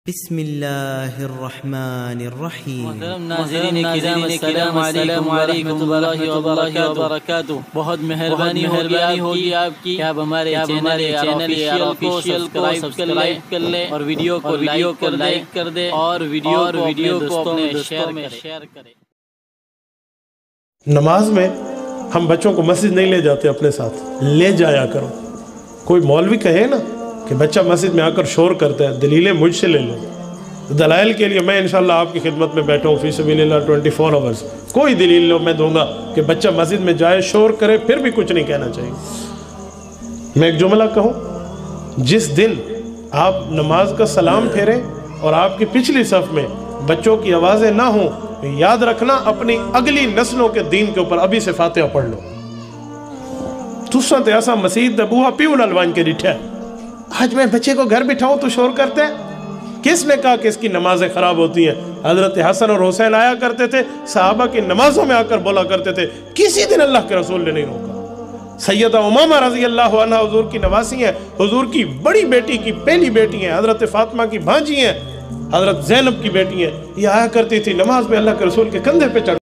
بسم اللہ الرحمن الرحیم۔ ناظرین کرام السلام علیکم ورحمۃ اللہ وبرکاتہ۔ بہت مہربانی ہوگی آپ کی کہ آپ ہمارے چینل کو سبسکرائب کر لیں اور ویڈیو کو لائک کر دیں اور ویڈیو کو اپنے دوستوں میں شیئر کریں۔ نماز میں ہم بچوں کو مسجد نہیں لے جاتے، اپنے ساتھ لے جایا کرو۔ کوئی مولوی کہے نا کہ بچہ مسجد میں آ کر شور کرتا ہے، دلیلیں مجھ سے لے لو۔ دلائل کے لیے میں انشاءاللہ آپ کی خدمت میں بیٹھا ہوں، فی سبیل اللہ 24 آورز۔ کوئی دلیل لو میں دوں گا کہ بچہ مسجد میں جائے شور کرے، پھر بھی کچھ نہیں کہنا چاہیے۔ میں ایک جملہ کہوں، جس دن آپ نماز کا سلام پھیریں اور آپ کی پچھلی صف میں بچوں کی آوازیں نہ ہوں، یاد رکھنا اپنی اگلی نسلوں کے دین کے اوپر ابھی سے فاتحہ پڑھ لو۔ تُساں تے ایسا مسجد دا بوہا پیو نلوان کے ڈٹھا ہے، آج میں بچے کو گھر بٹھاؤں تو شور کرتے ہیں۔ کس نے کہا کہ اس کی نمازیں خراب ہوتی ہیں؟ حضرت حسن اور حسین آیا کرتے تھے، صحابہ کی نمازوں میں آ کر بولا کرتے تھے، کسی دن اللہ کے رسول نے نہیں روکا۔ سیدہ امامہ رضی اللہ عنہ حضور کی نواسی ہیں، حضور کی بڑی بیٹی کی پہلی بیٹی ہیں، حضرت فاطمہ کی بھانجی ہیں، حضرت زینب کی بیٹی ہیں۔ یہ آیا کرتی تھی نماز میں اللہ کے رسول کے کندھے پہ چڑھ